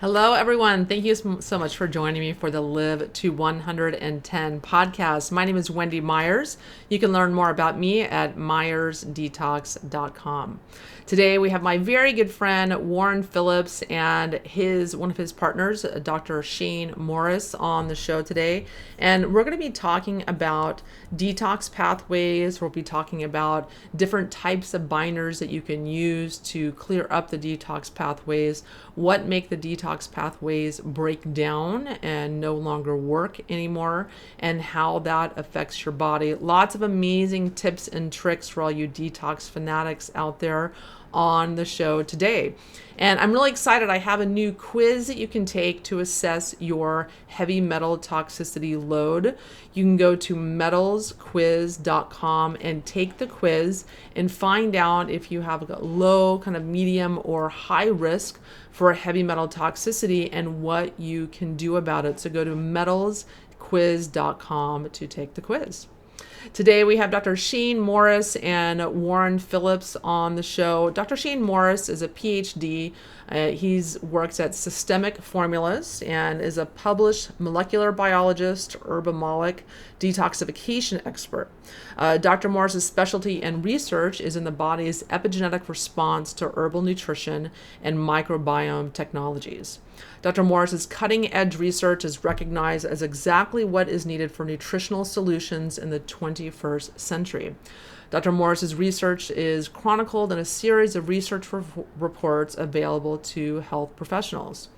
Hello, everyone. Thank you so much for joining me for the Live to 110 podcast. My name is Wendy Myers. You can learn more about me at myersdetox.com. Today, we have my very good friend, Warren Phillips, and one of his partners, Dr. Shayne Morris, on the show today. And we're going to be talking about detox pathways. We'll be talking about different types of binders that you can use to clear up the detox pathways, what make the detox pathways break down and no longer work anymore, and how that affects your body. Lots of amazing tips and tricks for all you detox fanatics out there on the show today. And I'm really excited. I have a new quiz that you can take to assess your heavy metal toxicity load. You can go to metalsquiz.com and take the quiz and find out if you have a low, kind of medium, or high risk for heavy metal toxicity and what you can do about it. So go to metalsquiz.com to take the quiz. Today we have Dr. Shayne Morris and Warren Phillips on the show. Dr. Shayne Morris is a PhD. He works at Systemic Formulas and is a published molecular biologist, herbamolic, detoxification expert. Dr. Morris's specialty and research is in the body's epigenetic response to herbal nutrition and microbiome technologies. Dr. Morris's cutting-edge research is recognized as exactly what is needed for nutritional solutions in the 21st century. Dr. Morris's research is chronicled in a series of research reports available to health professionals.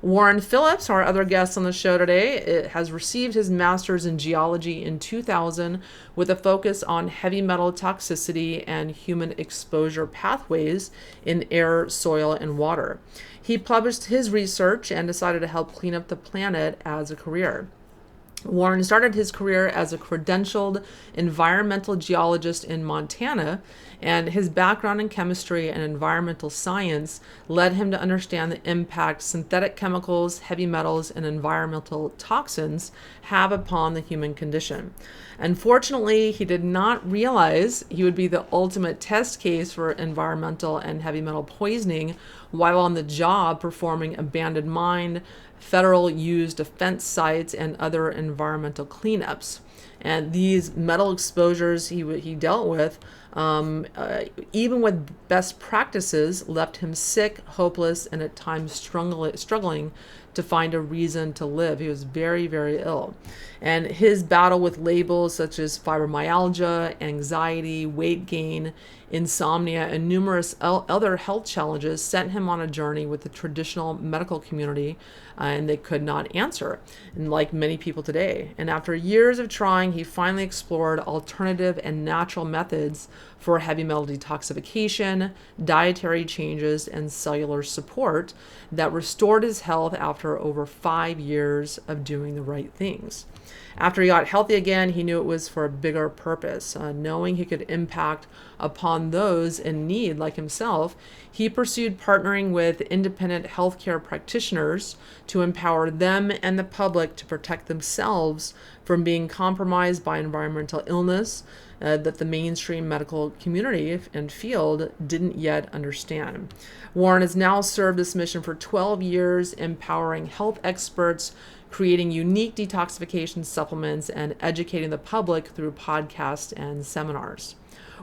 Warren Phillips, our other guest on the show today, has received his master's in geology in 2000 with a focus on heavy metal toxicity and human exposure pathways in air, soil, and water. He published his research and decided to help clean up the planet as a career. Warren started his career as a credentialed environmental geologist in Montana, and his background in chemistry and environmental science led him to understand the impact synthetic chemicals, heavy metals, and environmental toxins have upon the human condition. Unfortunately, he did not realize he would be the ultimate test case for environmental and heavy metal poisoning while on the job performing abandoned mine, federal used defense sites, and other environmental cleanups. And these metal exposures he dealt with, even with best practices, left him sick, hopeless, and at times struggling to find a reason to live. He was very, very ill. And his battle with labels such as fibromyalgia, anxiety, weight gain, insomnia, and numerous other health challenges sent him on a journey with the traditional medical community, and they could not answer, and like many people today. And after years of trying, he finally explored alternative and natural methods for heavy metal detoxification, dietary changes, and cellular support that restored his health after over 5 years of doing the right things. After he got healthy again, he knew it was for a bigger purpose. Knowing he could impact upon those in need like himself, he pursued partnering with independent healthcare practitioners to empower them and the public to protect themselves from being compromised by environmental illness that the mainstream medical community and field didn't yet understand. Warren has now served this mission for 12 years, empowering health experts, creating unique detoxification supplements, and educating the public through podcasts and seminars.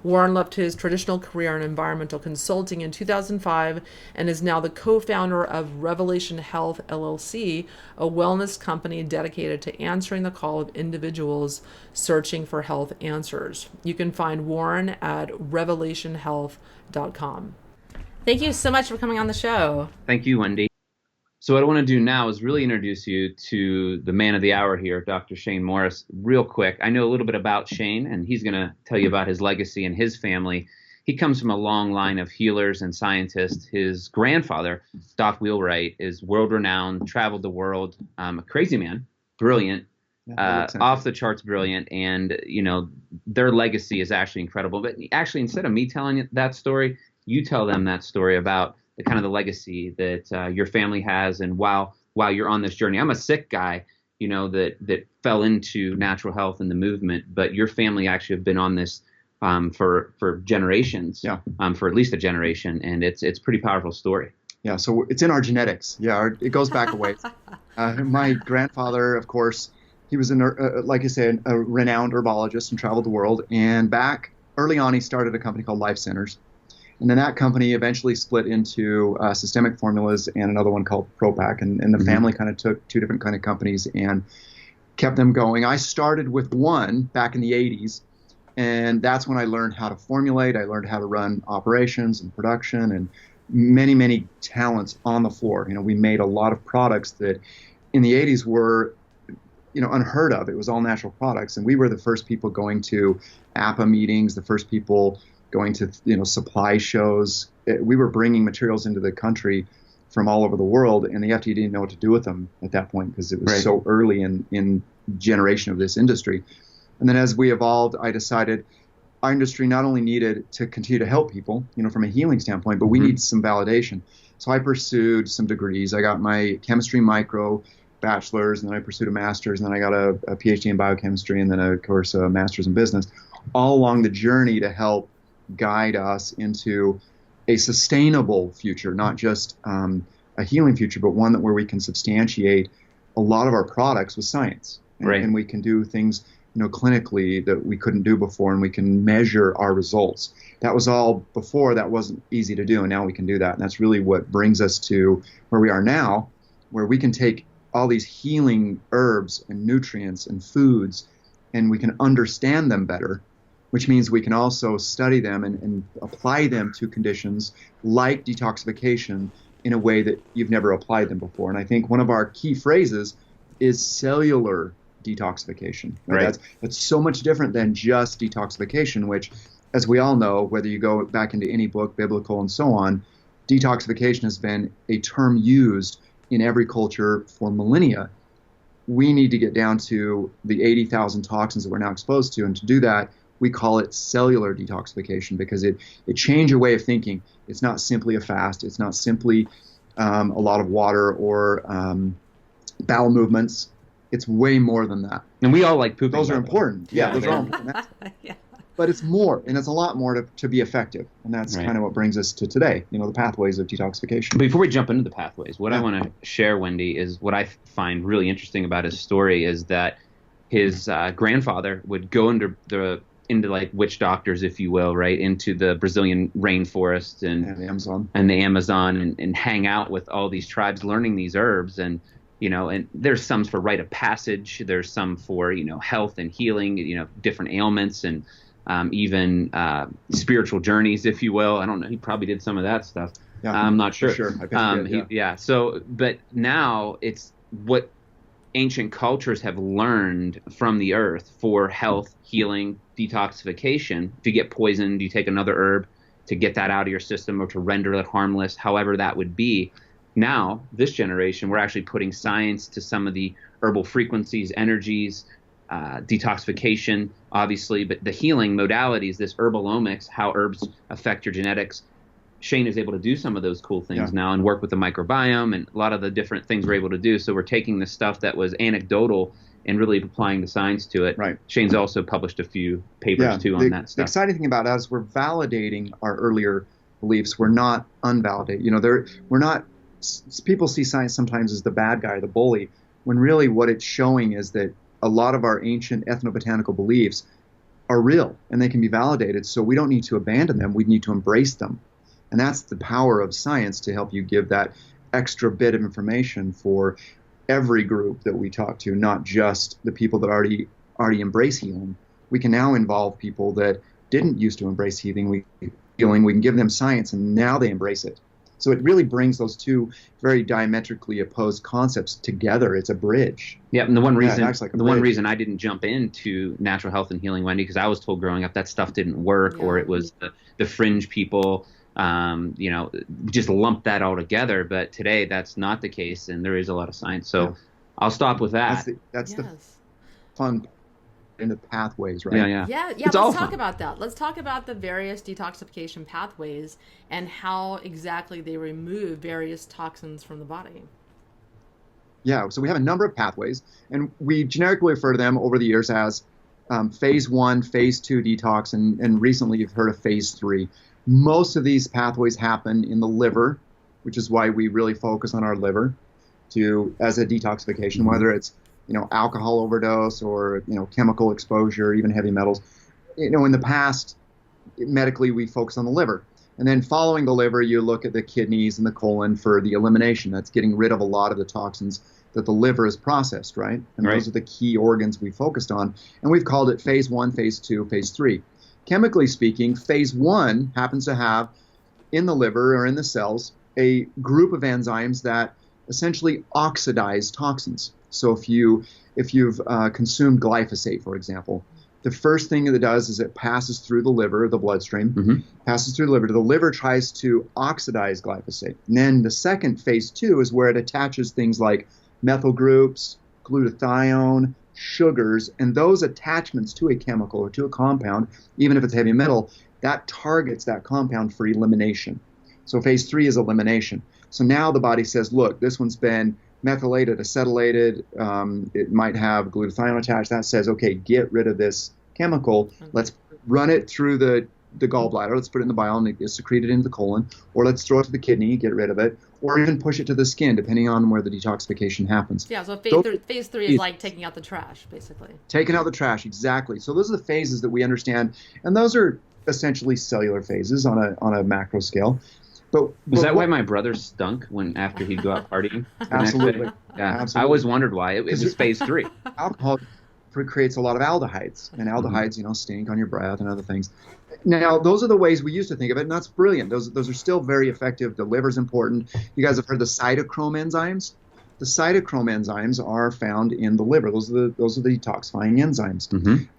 Warren left his traditional career in environmental consulting in 2005 and is now the co-founder of Revelation Health LLC, a wellness company dedicated to answering the call of individuals searching for health answers. You can find Warren at revelationhealth.com. Thank you so much for coming on the show. Thank you, Wendy. So what I want to do now is really introduce you to the man of the hour here, Dr. Shayne Morris, real quick. I know a little bit about Shayne, and he's going to tell you about his legacy and his family. He comes from a long line of healers and scientists. His grandfather, Doc Wheelwright, is world-renowned, traveled the world, a crazy man, brilliant, off the charts brilliant, and, you know, their legacy is actually incredible. But actually, instead of me telling you that story, you tell them that story about the kind of the legacy that your family has, and while you're on this journey. I'm a sick guy, you know, that fell into natural health and the movement, but your family actually have been on this for generations, for at least a generation, and it's a pretty powerful story. Yeah, so it's in our genetics. Yeah, it goes back a ways. My grandfather, of course, he was, like I said, a renowned herbologist and traveled the world. And back early on, he started a company called Life Centers. And then that company eventually split into Systemic Formulas and another one called Propac. And the family kind of took two different kind of companies and kept them going. I started with one back in the 80s. And that's when I learned how to formulate. I learned how to run operations and production and many, many talents on the floor. We made a lot of products that in the 80s were, unheard of. It was all natural products. And we were the first people going to APA meetings, the first people going to, supply shows. We were bringing materials into the country from all over the world, and the FDA didn't know what to do with them at that point because it was so early in generation of this industry. And then as we evolved, I decided our industry not only needed to continue to help people, from a healing standpoint, but we need some validation. So I pursued some degrees. I got my chemistry micro bachelor's, and then I pursued a master's, and then I got a PhD in biochemistry, and then, of course, a master's in business, all along the journey to help guide us into a sustainable future, not just a healing future, but one where we can substantiate a lot of our products with science. And we can do things clinically that we couldn't do before, and we can measure our results. That was all before. That wasn't easy to do, and now we can do that. And that's really what brings us to where we are now, where we can take all these healing herbs and nutrients and foods, and we can understand them better, which means we can also study them and apply them to conditions like detoxification in a way that you've never applied them before. And I think one of our key phrases is cellular detoxification. That's so much different than just detoxification, which, as we all know, whether you go back into any book, biblical and so on, detoxification has been a term used in every culture for millennia. We need to get down to the 80,000 toxins that we're now exposed to, and to do that, we call it cellular detoxification because it changed your way of thinking. It's not simply a fast. It's not simply a lot of water or bowel movements. It's way more than that. And we all like pooping. Those are important. Yeah, those are all important. But it's more, and it's a lot more to be effective. And that's kind of what brings us to today, the pathways of detoxification. Before we jump into the pathways, what I want to share, Wendy, is what I find really interesting about his story is that his grandfather would go into like witch doctors, if you will, right, into the Brazilian rainforest and the Amazon and hang out with all these tribes, learning these herbs. And and there's some for rite of passage. There's some for, health and healing, different ailments and even spiritual journeys, if you will. I don't know. He probably did some of that stuff. Yeah, I'm not sure. So, but now it's what ancient cultures have learned from the earth for health, healing, detoxification. If you get poisoned, you take another herb to get that out of your system or to render it harmless, however that would be. Now, this generation, we're actually putting science to some of the herbal frequencies, energies, detoxification, obviously, but the healing modalities, this herbalomics, how herbs affect your genetics. Shayne is able to do some of those cool things now and work with the microbiome and a lot of the different things we're able to do. So we're taking the stuff that was anecdotal and really applying the science to it. Right. Shayne's also published a few papers too on that stuff. The exciting thing about us, we're validating our earlier beliefs. We're not unvalidated. We're not. People see science sometimes as the bad guy, the bully, when really what it's showing is that a lot of our ancient ethnobotanical beliefs are real and they can be validated. So we don't need to abandon them. We need to embrace them. And that's the power of science to help you give that extra bit of information for every group that we talk to, not just the people that already embrace healing. We can now involve people that didn't used to embrace healing. We can give them science and now they embrace it. So it really brings those two very diametrically opposed concepts together. It's a bridge. Yeah, and the one reason I didn't jump into natural health and healing, Wendy, because I was told growing up that stuff didn't work, or it was the fringe people, just lumped that all together. But today that's not the case, and there is a lot of science. So I'll stop with that. That's the fun in the pathways, right? Yeah. Let's talk about that. Let's talk about the various detoxification pathways and how exactly they remove various toxins from the body. Yeah, so we have a number of pathways, and we generically refer to them over the years as phase 1, phase 2 detox, and recently you've heard of phase 3. Most of these pathways happen in the liver which is why we really focus on our liver as a detoxification, whether it's, alcohol overdose or, chemical exposure, even heavy metals. In the past, medically, we focus on the liver. And then following the liver, you look at the kidneys and the colon for the elimination. That's getting rid of a lot of the toxins that the liver has processed, right? And right. Those are the key organs we focused on. And we've called it phase 1, phase 2, phase 3. Chemically speaking, phase 1 happens to have in the liver or in the cells a group of enzymes that essentially oxidize toxins. So if you've consumed glyphosate, for example, the first thing that it does is it passes through the liver, the bloodstream, passes through the liver. The liver tries to oxidize glyphosate. And then the second, phase 2, is where it attaches things like methyl groups, glutathione, sugars, and those attachments to a chemical or to a compound, even if it's heavy metal, that targets that compound for elimination. So phase 3 is elimination. So now the body says, look, this one's been methylated, acetylated, it might have glutathione attached. That says, okay, get rid of this chemical. Let's run it through the gallbladder. Let's put it in the bile and get secreted into the colon, or let's throw it to the kidney, get rid of it, or even push it to the skin, depending on where the detoxification happens. Yeah, so phase 3 is like taking out the trash, basically. Taking out the trash, exactly. So those are the phases that we understand, and those are essentially cellular phases on a macro scale. But is that why my brother stunk after he'd go out partying? Absolutely. Yeah. Absolutely. I always wondered why. It was phase 3. Alcohol creates a lot of aldehydes, and aldehydes, stink on your breath and other things. Now, those are the ways we used to think of it, and that's brilliant. Those are still very effective. The liver's important. You guys have heard the cytochrome enzymes? The cytochrome enzymes are found in the liver. Those are the detoxifying enzymes.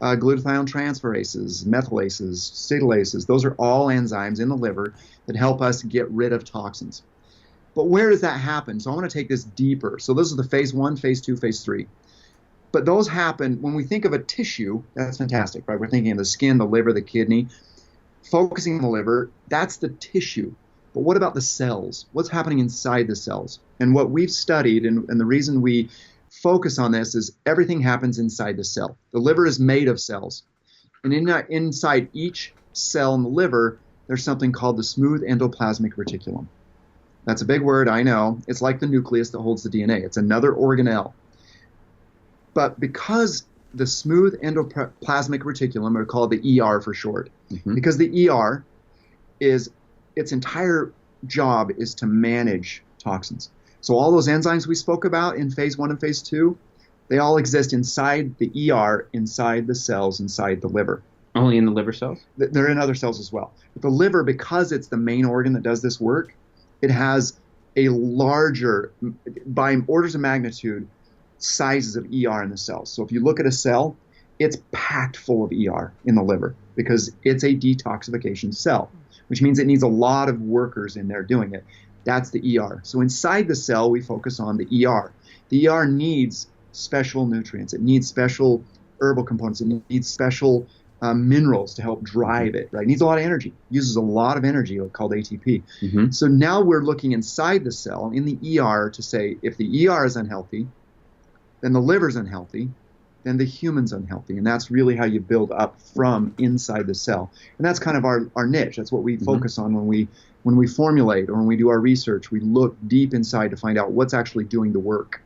Glutathione transferases, methylases, cytolases, those are all enzymes in the liver that help us get rid of toxins. But where does that happen? So I want to take this deeper. So those are the phase 1, phase 2, phase 3. But those happen when we think of a tissue. That's fantastic, right? We're thinking of the skin, the liver, the kidney. Focusing on the liver, that's the tissue. But what about the cells? What's happening inside the cells? And what we've studied, and the reason we focus on this, is everything happens inside the cell. The liver is made of cells. And inside each cell in the liver, there's something called the smooth endoplasmic reticulum. That's a big word, I know. It's like the nucleus that holds the DNA. It's another organelle. But because the smooth endoplasmic reticulum, or called the ER for short, because the ER its entire job is to manage toxins. So all those enzymes we spoke about in phase 1 and phase 2, they all exist inside the ER, inside the cells, inside the liver. Only in the liver cells? They're in other cells as well. But the liver, because it's the main organ that does this work, it has a larger, by orders of magnitude, sizes of ER in the cells. So if you look at a cell, it's packed full of ER in the liver because it's a detoxification cell, which means it needs a lot of workers in there doing it. That's the ER. So inside the cell, we focus on the ER. The ER needs special nutrients. It needs special herbal components. It needs special minerals to help drive it, right? It needs a lot of energy. It uses a lot of energy called ATP. So now we're looking inside the cell in the ER to say, if the ER is unhealthy, then the liver's unhealthy, then the human's unhealthy. And that's really how you build up from inside the cell. And that's kind of our niche. That's what we focus on when we formulate or when we do our research. We look deep inside to find out what's actually doing the work.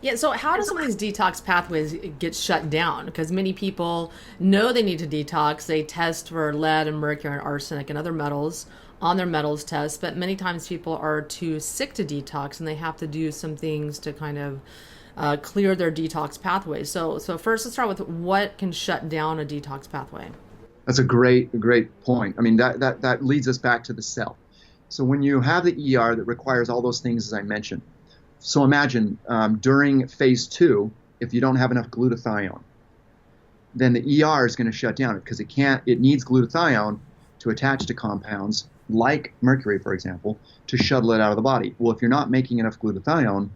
Yeah, so how do some of these detox pathways get shut down? Because many people know they need to detox. They test for lead and mercury and arsenic and other metals on their metals test, but many times people are too sick to detox and they have to do some things to kind of clear their detox pathways. So first, let's start with what can shut down a detox pathway. That's a great point. I mean, that leads us back to the cell. So when you have the ER that requires all those things, as I mentioned, so imagine during phase 2, if you don't have enough glutathione, then the ER is going to shut down because it needs glutathione to attach to compounds like mercury, for example, to shuttle it out of the body. Well, if you're not making enough glutathione,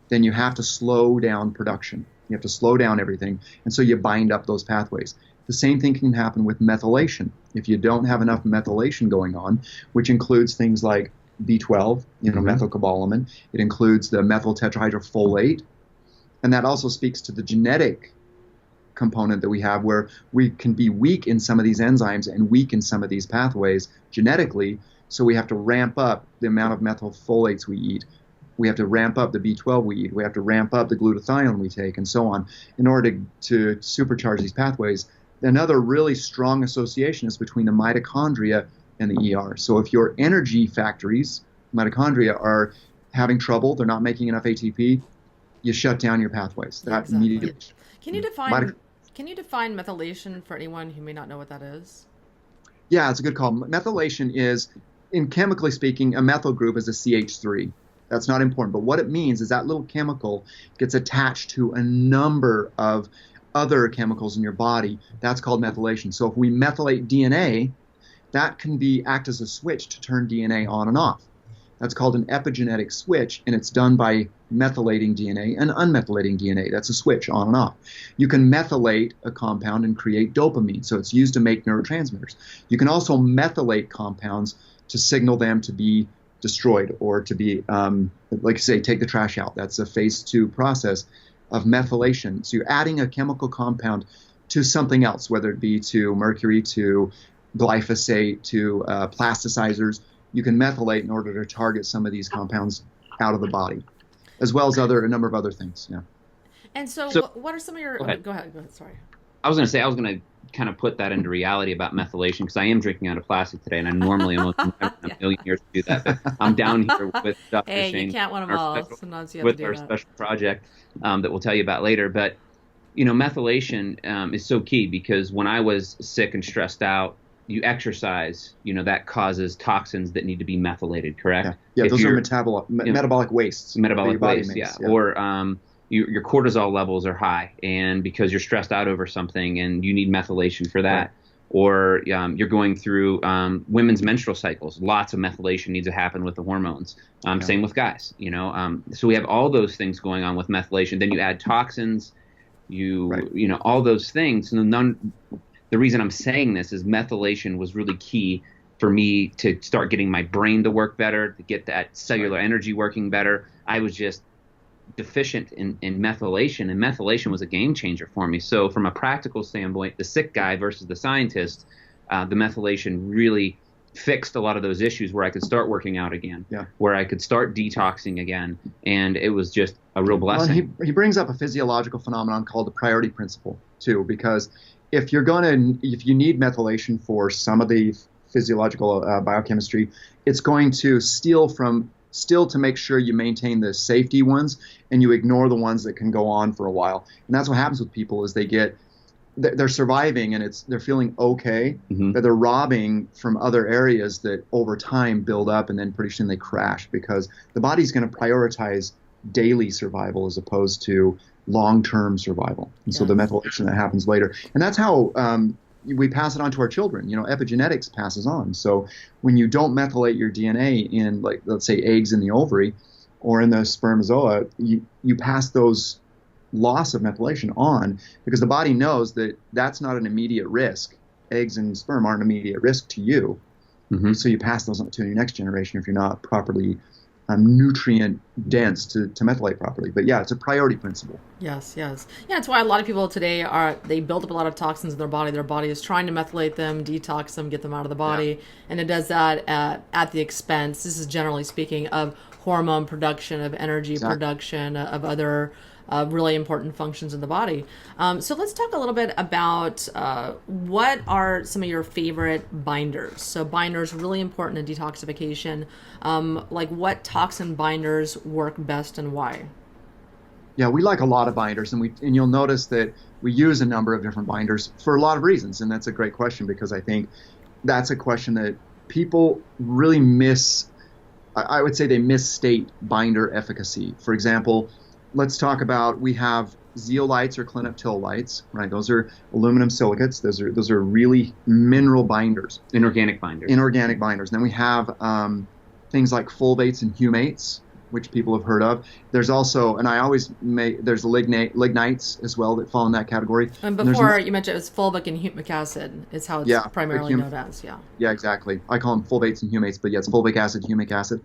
then you have to slow down production. You have to slow down everything, and so you bind up those pathways. The same thing can happen with methylation. If you don't have enough methylation going on, which includes things like B12, methylcobalamin, it includes the methyl tetrahydrofolate, and that also speaks to the genetic component that we have where we can be weak in some of these enzymes and weak in some of these pathways genetically, So we have to ramp up the amount of methylfolates we eat. We have to ramp up the B12 we eat. We have to ramp up the glutathione we take, and so on, in order to supercharge these pathways. Another really strong association is between the mitochondria and the ER. So if your energy factories, mitochondria, are having trouble, they're not making enough ATP, you shut down your pathways. That Exactly. immediately. Can you define methylation for anyone who may not know what that is? Yeah, it's a good call. Methylation is, in chemically speaking, a methyl group is a CH3. That's not important. But what it means is that little chemical gets attached to a number of other chemicals in your body. That's called methylation. So if we methylate DNA, that can act as a switch to turn DNA on and off. That's called an epigenetic switch, and it's done by methylating DNA and unmethylating DNA. That's a switch on and off. You can methylate a compound and create dopamine, so it's used to make neurotransmitters. You can also methylate compounds to signal them to be destroyed, or to be, like you say, take the trash out. That's a phase 2 process of methylation. So you're adding a chemical compound to something else, whether it be to mercury, to glyphosate, to plasticizers. You can methylate in order to target some of these compounds out of the body, as well as a number of other things. Yeah. And so what are some of your... Go ahead. Sorry. I was going to kind of put that into reality about methylation, because I am drinking out of plastic today, and I normally am a million years to do that. But I'm down here with Dr. Hey, Shayne. You can't win them all. Sometimes you have to do with our that. special project that we'll tell you about later. But, methylation is so key, because when I was sick and stressed out, you exercise, that causes toxins that need to be methylated, correct? Yeah, those are metabolic wastes. Metabolic waste, yeah. Or your cortisol levels are high, and because you're stressed out over something and you need methylation for that. Right. Or you're going through women's menstrual cycles. Lots of methylation needs to happen with the hormones. Same with guys, So we have all those things going on with methylation. Then you add toxins, all those things. And the reason I'm saying this is methylation was really key for me to start getting my brain to work better, to get that cellular energy working better. I was just deficient in methylation, and methylation was a game changer for me. So from a practical standpoint, the sick guy versus the scientist, the methylation really fixed a lot of those issues, where I could start working out again, where I could start detoxing again, and it was just a real blessing. Well, he brings up a physiological phenomenon called the priority principle too, because if you need methylation for some of the physiological biochemistry, it's going to steal to make sure you maintain the safety ones, and you ignore the ones that can go on for a while. And that's what happens with people, is they're surviving, and they're feeling okay, but they're robbing from other areas that over time build up, and then pretty soon they crash, because the body's going to prioritize daily survival as opposed to long-term survival. And so the methylation that happens later. And that's how we pass it on to our children. Epigenetics passes on. So when you don't methylate your DNA in, like, let's say, eggs in the ovary or in the spermatozoa, you pass those loss of methylation on, because the body knows that that's not an immediate risk. Eggs and sperm aren't an immediate risk to you. So you pass those on to your next generation if you're not properly nutrient dense to methylate properly. But yeah, it's a priority principle. Yes. Yeah, it's why a lot of people today they build up a lot of toxins in their body. Their body is trying to methylate them, detox them, get them out of the body, and it does that at the expense, this is generally speaking, of hormone production, of energy production, of other really important functions in the body. So let's talk a little bit about what are some of your favorite binders. So binders, really important in detoxification. Like, what toxin binders work best and why? Yeah, we like a lot of binders, and you'll notice that we use a number of different binders for a lot of reasons. And that's a great question, because I think that's a question that people really I would say they misstate binder efficacy. For example, let's talk about, we have zeolites or clinoptil-lights, right? Those are aluminum silicates. Those are really mineral binders. Inorganic binders. And then we have things like fulvates and humates, which people have heard of. There's also, and there's lignites as well that fall in that category. And before you mentioned it was fulvic and humic acid is how it's primarily known as. Yeah, exactly. I call them fulvates and humates, but yeah, it's fulvic acid, humic acid.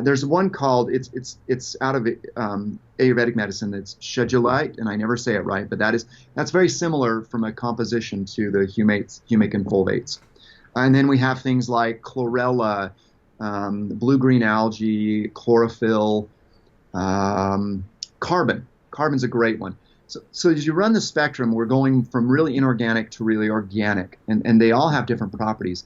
There's one called, it's out of Ayurvedic medicine, that's shedulite, and I never say it right, but that's very similar from a composition to the humic and fulvates. And then we have things like chlorella, blue-green algae, chlorophyll, carbon. Carbon's a great one. So as you run the spectrum, we're going from really inorganic to really organic, and they all have different properties.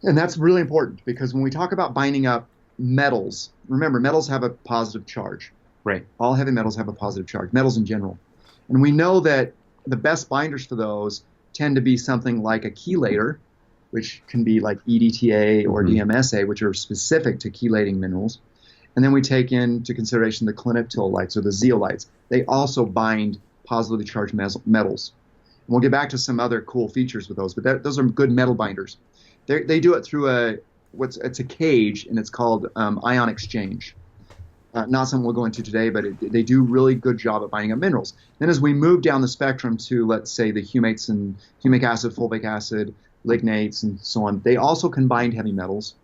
And that's really important because when we talk about binding up metals, remember, metals have a positive charge. Right. All heavy metals have a positive charge, metals in general. And we know that the best binders for those tend to be something like a chelator, which can be like EDTA or DMSA, which are specific to chelating minerals. And then we take into consideration the clinoptilolites or the zeolites. They also bind positively charged metals. And we'll get back to some other cool features with those, but those are good metal binders. They do it through it's a cage, and it's called ion exchange. Not something we'll go into today, but they do really good job at binding up minerals. Then as we move down the spectrum to, let's say, the humates and humic acid, fulvic acid, lignates, and so on, they also can bind heavy metals.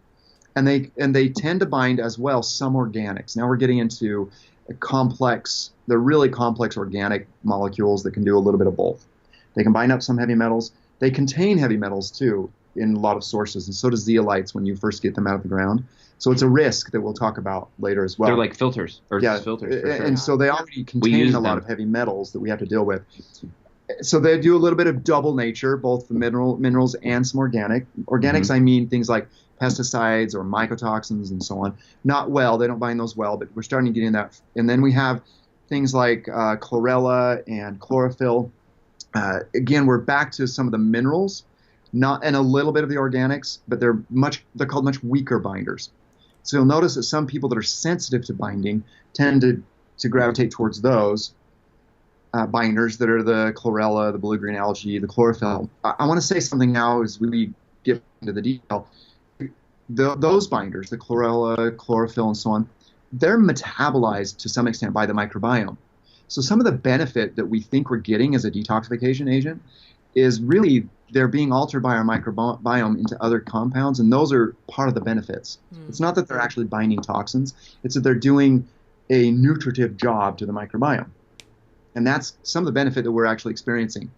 And they tend to bind as well some organics. Now we're getting into they're really complex organic molecules that can do a little bit of both. They can bind up some heavy metals. They contain heavy metals too in a lot of sources, and so does zeolites when you first get them out of the ground. So it's a risk that we'll talk about later as well. They're like filters, filters. For sure. And so they already contain a lot of heavy metals that we have to deal with. So they do a little bit of double nature, both the minerals and some organic. Organics, I mean things like pesticides or mycotoxins and so on. Not well, they don't bind those well, but we're starting to get in that. And then we have things like chlorella and chlorophyll. Again, we're back to some of the minerals, and a little bit of the organics, but they're called much weaker binders. So you'll notice that some people that are sensitive to binding tend to gravitate towards those binders that are the chlorella, the blue-green algae, the chlorophyll. I want to say something now as we get into the detail. Those binders, the chlorella, chlorophyll, and so on, they're metabolized to some extent by the microbiome. So some of the benefit that we think we're getting as a detoxification agent is really they're being altered by our microbiome into other compounds, and those are part of the benefits. It's not that they're actually binding toxins, it's that they're doing a nutritive job to the microbiome. And that's some of the benefit that we're actually experiencing.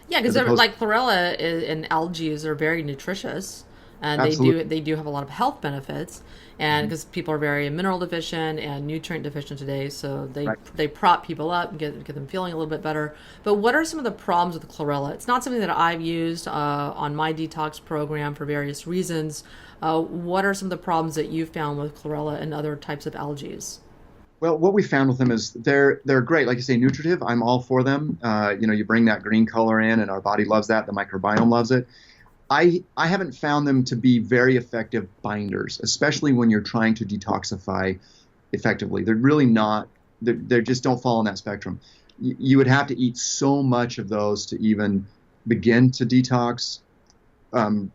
Yeah, because like chlorella and algae are very nutritious, and they do have a lot of health benefits. And because people are very mineral deficient and nutrient deficient today, so they prop people up and get them feeling a little bit better. But what are some of the problems with chlorella? It's not something that I've used on my detox program for various reasons. What are some of the problems that you've found with chlorella and other types of algae? Well, what we found with them is they're great. Like you say, nutritive. I'm all for them. You bring that green color in, and our body loves that. The microbiome loves it. I haven't found them to be very effective binders, especially when you're trying to detoxify effectively. They're really not. They just don't fall in that spectrum. You would have to eat so much of those to even begin to detox,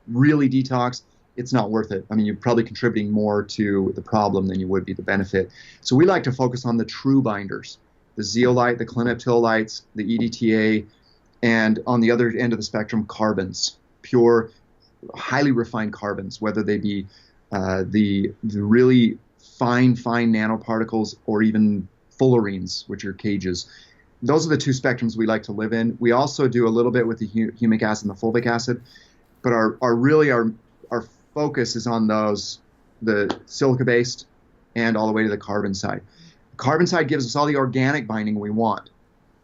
really detox. It's not worth it. I mean, you're probably contributing more to the problem than you would be the benefit. So we like to focus on the true binders, the zeolite, the clinoptilolites, the EDTA, and on the other end of the spectrum, carbons, pure, highly refined carbons, whether they be the really fine nanoparticles or even fullerenes, which are cages. Those are the two spectrums we like to live in. We also do a little bit with the humic acid and the fulvic acid, but our focus is on those, the silica-based and all the way to the carbon side. The carbon side gives us all the organic binding we want.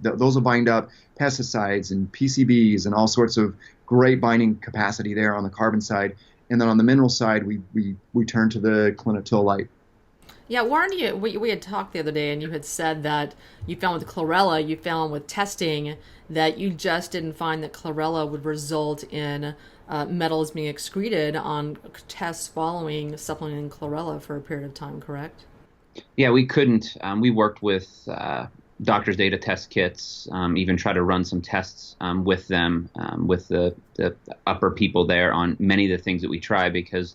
Those will bind up pesticides and PCBs and all sorts of great binding capacity there on the carbon side. And then on the mineral side, we turn to the clinoptilolite. Yeah, Warren, we had talked the other day, and you had said that you found with chlorella, you found with testing that you just didn't find that chlorella would result in metals being excreted on tests following supplementing chlorella for a period of time, correct? Yeah, we couldn't. We worked with doctors' data test kits, even try to run some tests with them, with the upper people there on many of the things that we try, because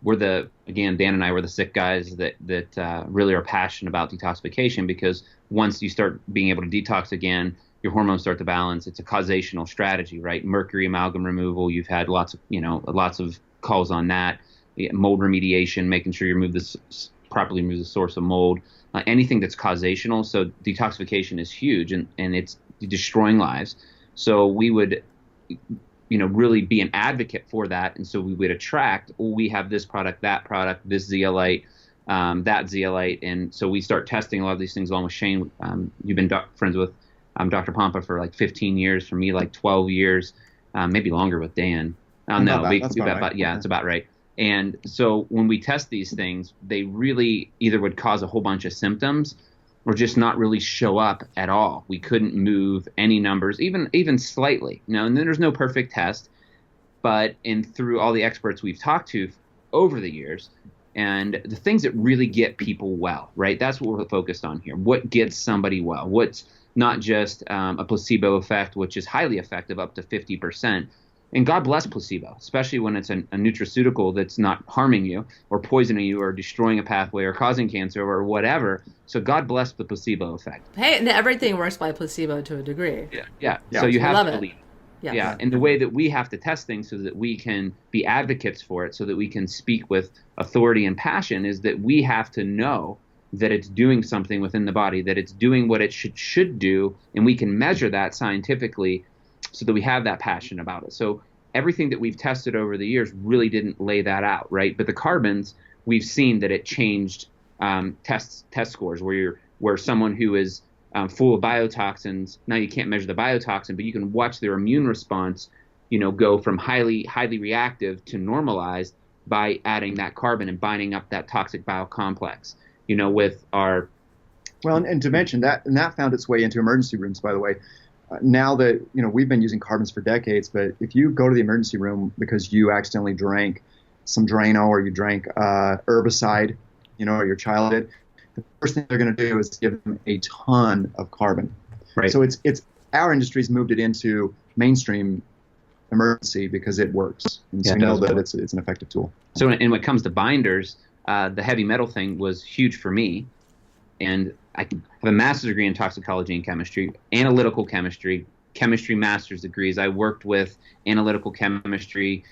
Dan and I were the sick guys that really are passionate about detoxification, because once you start being able to detox again, your hormones start to balance. It's a causational strategy, right? Mercury amalgam removal. You've had lots of calls on that. Mold remediation, making sure you properly remove the source of mold. Anything that's causational. So detoxification is huge, and it's destroying lives. So we would really be an advocate for that. And so we would attract, we have this product, this zeolite, that zeolite. And so we start testing a lot of these things along with Shayne. You've been friends with Dr. Pompa for like 15 years, for me, like 12 years, maybe longer with Dan. It's about right. And so when we test these things, they really either would cause a whole bunch of symptoms or just not really show up at all. We couldn't move any numbers, even slightly. And then there's no perfect test, but through all the experts we've talked to over the years, and the things that really get people well, right? That's what we're focused on here. What gets somebody well? What's not just a placebo effect, which is highly effective, up to 50%. And God bless placebo, especially when it's a nutraceutical that's not harming you or poisoning you or destroying a pathway or causing cancer or whatever. So God bless the placebo effect. Hey, and everything works by placebo to a degree. Yeah. So you have to believe. Yes. Yeah. And the way that we have to test things so that we can be advocates for it, so that we can speak with authority and passion, is that we have to know that it's doing something within the body, that it's doing what it should do, and we can measure that scientifically, so that we have that passion about it. So everything that we've tested over the years really didn't lay that out, right? But the carbons, we've seen that it changed test scores where someone who is full of biotoxins, now you can't measure the biotoxin, but you can watch their immune response, go from highly reactive to normalized by adding that carbon and binding up that toxic biocomplex, with our... Well, and to mention that, and that found its way into emergency rooms, by the way. Now that, we've been using carbons for decades, but if you go to the emergency room because you accidentally drank some Drano or you drank herbicide, or your child did, the first thing they're going to do is give them a ton of carbon. Right. So it's our industry's moved it into mainstream emergency because it works. And so we know that it's an effective tool. So when it comes to binders, the heavy metal thing was huge for me. And I have a master's degree in toxicology and chemistry, analytical chemistry master's degrees. I worked with analytical chemistry,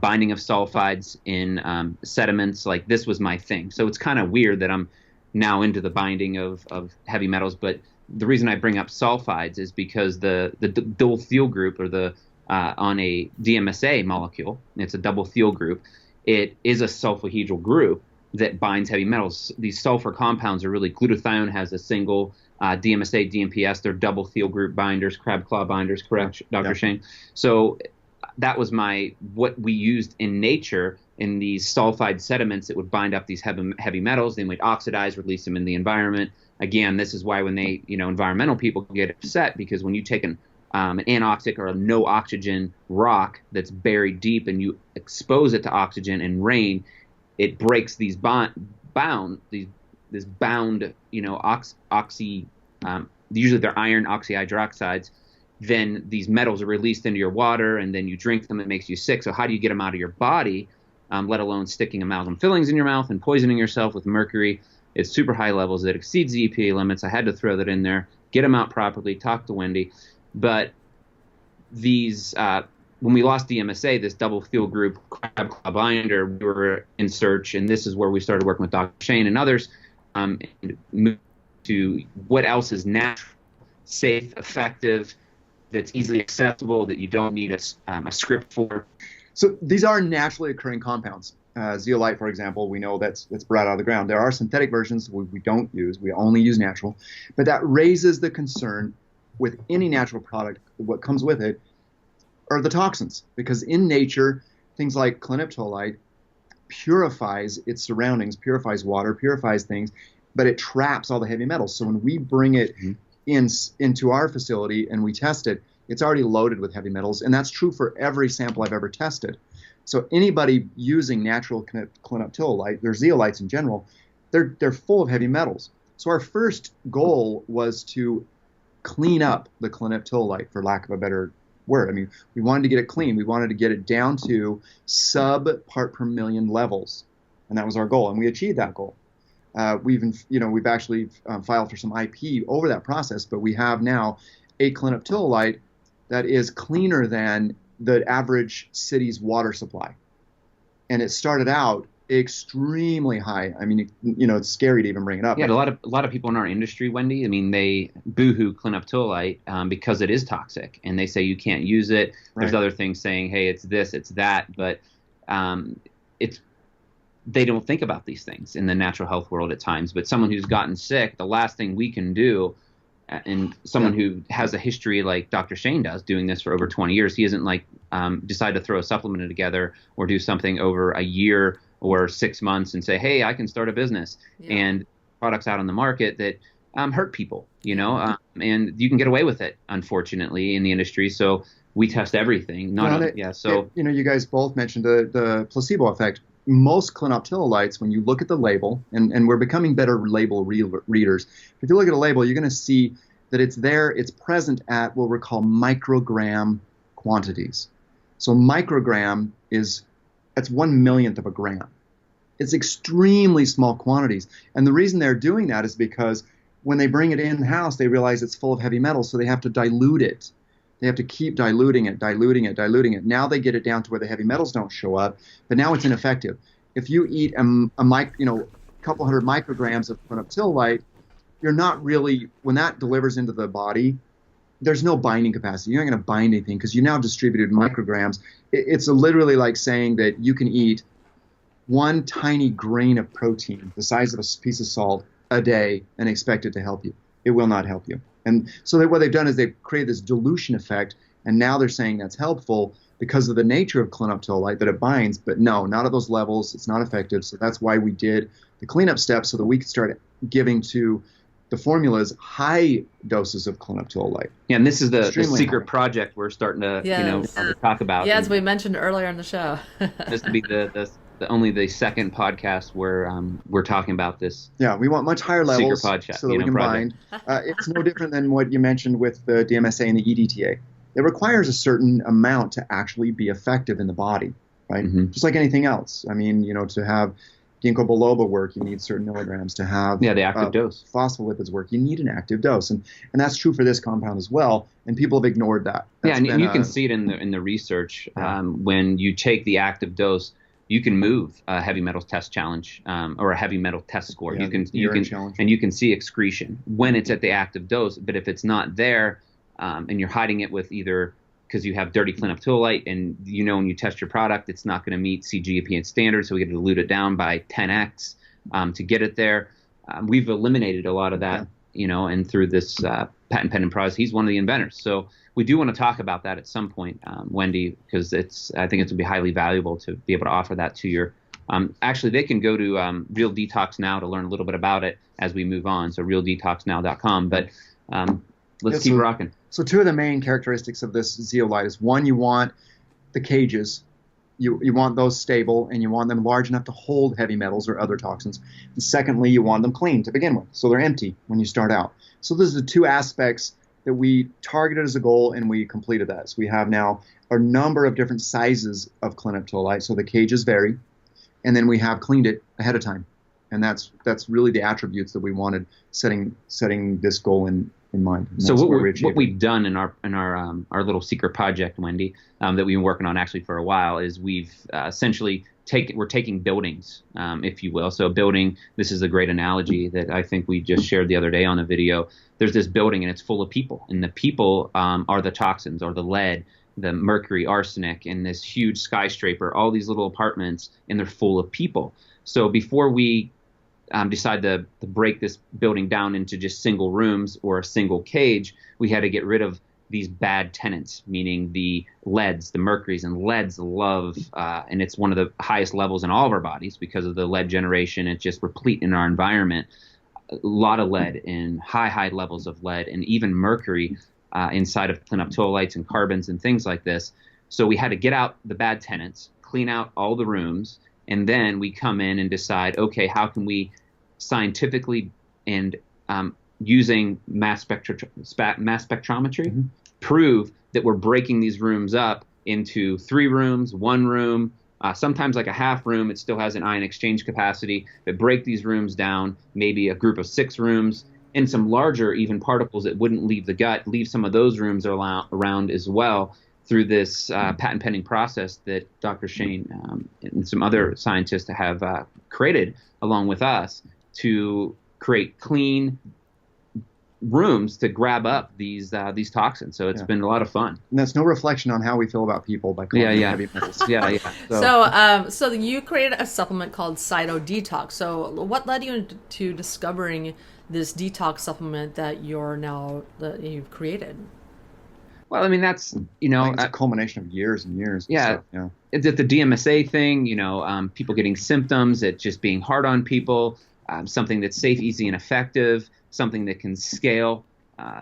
binding of sulfides in sediments. Like, this was my thing. So it's kind of weird that I'm now into the binding of heavy metals. But the reason I bring up sulfides is because the double thiol group, or on a DMSA molecule, it's a double thiol group. It is a sulfohedral group that binds heavy metals. These sulfur compounds are really, glutathione has a single, DMSA, DMPS, they're double thiol group binders, crab claw binders, correct, Dr. Shayne? So that was what we used in nature in these sulfide sediments that would bind up these heavy metals. They might oxidize, release them in the environment. Again, this is why when they, environmental people get upset, because when you take an anoxic or a no oxygen rock that's buried deep and you expose it to oxygen and rain, it breaks these bound, usually they're iron oxyhydroxides. Then these metals are released into your water, and then you drink them. It makes you sick. So how do you get them out of your body, let alone sticking amalgam fillings in your mouth and poisoning yourself with mercury? It's super high levels that exceeds the EPA limits. I had to throw that in there, get them out properly, talk to Wendy. But these... when we lost DMSA, this double thiol group crab claw binder, we were in search, and this is where we started working with Dr. Shayne and others, and moved to what else is natural, safe, effective, that's easily accessible, that you don't need a script for. So these are naturally occurring compounds. Zeolite, for example, we know that's brought out of the ground. There are synthetic versions we don't use. We only use natural. But that raises the concern with any natural product. What comes with it are the toxins, because in nature, things like clinoptilolite purifies its surroundings, purifies water, purifies things, but it traps all the heavy metals. So when we bring it into our facility and we test it, it's already loaded with heavy metals, and that's true for every sample I've ever tested. So anybody using natural clinoptilolite, they're zeolites in general, they're full of heavy metals. So our first goal was to clean up the clinoptilolite, for lack of a better word. I mean, we wanted to get it clean. We wanted to get it down to sub-part per million levels, and that was our goal, and we achieved that goal. We've actually filed for some IP over that process, but we have now a clinoptilolite that is cleaner than the average city's water supply. And it started out extremely high. I mean, it's scary to even bring it up. Yeah, a lot of people in our industry, Wendy, I mean, they boohoo clinoptilolite because it is toxic, and they say you can't use it. There's other things saying, hey, it's this, it's that, but they don't think about these things in the natural health world at times. But someone who's gotten sick, the last thing we can do, and someone who has a history like Dr. Shayne does, doing this for over 20 years, he isn't like decide to throw a supplement together or do something over a year or 6 months and say, hey, I can start a business and products out on the market that hurt people, and you can get away with it, unfortunately, in the industry. So we test everything. You guys both mentioned the placebo effect. Most clinoptilolites, when you look at the label, and we're becoming better label readers, if you look at a label, you're going to see that it's present at what we call microgram quantities. So microgram that's 1/1,000,000th of a gram. It's extremely small quantities. And the reason they're doing that is because when they bring it in-house, they realize it's full of heavy metals, so they have to dilute it. They have to keep diluting it. Now they get it down to where the heavy metals don't show up, but now it's ineffective. If you eat a couple hundred micrograms of clinoptilolite, you're not really, when that delivers into the body, there's no binding capacity. You're not going to bind anything because you now distributed micrograms. It's literally like saying that you can eat one tiny grain of protein, the size of a piece of salt, a day and expect it to help you. It will not help you. And so what they've done is they've created this dilution effect, and now they're saying that's helpful because of the nature of clinoptilolite, that it binds, but no, not at those levels. It's not effective. So that's why we did the cleanup steps so that we could start giving to the formulas high doses of clinoptilolite. Yeah, and this is the secret project we're starting to talk about. Yeah, as we mentioned earlier in the show. This will be only the second podcast where we're talking about this. Yeah, we want much higher levels so that we can bind. It's no different than what you mentioned with the DMSA and the EDTA. It requires a certain amount to actually be effective in the body, right? Mm-hmm. Just like anything else. I mean, to have ginkgo biloba work, you need certain milligrams. To have the active dose. Phospholipids work, you need an active dose, and that's true for this compound as well. And people have ignored that. And you can see it in the research when you take the active dose. You can move a heavy metal test challenge or a heavy metal test score. Yeah, you can see excretion when it's at the active dose. But if it's not there, and you're hiding it with either because you have dirty clinoptilolite, and when you test your product, it's not going to meet CGMP standards, so we got to dilute it down by 10x to get it there. We've eliminated a lot of that, and through this patent pending process, he's one of the inventors. So we do want to talk about that at some point, Wendy, because I think it would be highly valuable to be able to offer that to your. Actually, they can go to Real Detox Now to learn a little bit about it as we move on. So realdetoxnow.com. But let's keep rocking. So two of the main characteristics of this zeolite is, one, you want the cages. You want those stable, and you want them large enough to hold heavy metals or other toxins. And secondly, you want them clean to begin with, so they're empty when you start out. So those are the two aspects that we targeted as a goal, and we completed that. So we have now a number of different sizes of clinoptilolite, so the cages vary, and then we have cleaned it ahead of time. And that's really the attributes that we wanted, setting this goal in mind. So what we've done in our little secret project, Wendy, that we've been working on actually for a while, is we've essentially we're taking buildings, if you will. So a building, this is a great analogy that I think we just shared the other day on a video. There's this building and it's full of people, and the people are the toxins, or the lead, the mercury, arsenic, and this huge skyscraper, all these little apartments, and they're full of people. So before we decide to break this building down into just single rooms or a single cage, we had to get rid of these bad tenants, meaning the leads, the mercuries, and leads love, and it's one of the highest levels in all of our bodies because of the lead generation. It's just replete in our environment. A lot of lead and high levels of lead, and even mercury inside of clinoptilolites and carbons and things like this. So we had to get out the bad tenants, clean out all the rooms, and then we come in and decide, okay, how can we scientifically and using mass spectrometry prove that we're breaking these rooms up into 3 rooms, 1 room, sometimes like a half room. It still has an ion exchange capacity, but break these rooms down, maybe a group of 6 rooms, and some larger even particles that wouldn't leave the gut, leave some of those rooms around as well, through this patent pending process that Dr. Shayne and some other scientists have created along with us to create clean rooms to grab up these toxins. So it's been a lot of fun. And that's no reflection on how we feel about people by calling them heavy metals. So you created a supplement called Detox. So what led you to discovering this detox supplement that you've created? Well, I mean, that's, it's a culmination of years and years. Yeah. It's the DMSA thing, people getting symptoms, it just being hard on people, something that's safe, easy, and effective, something that can scale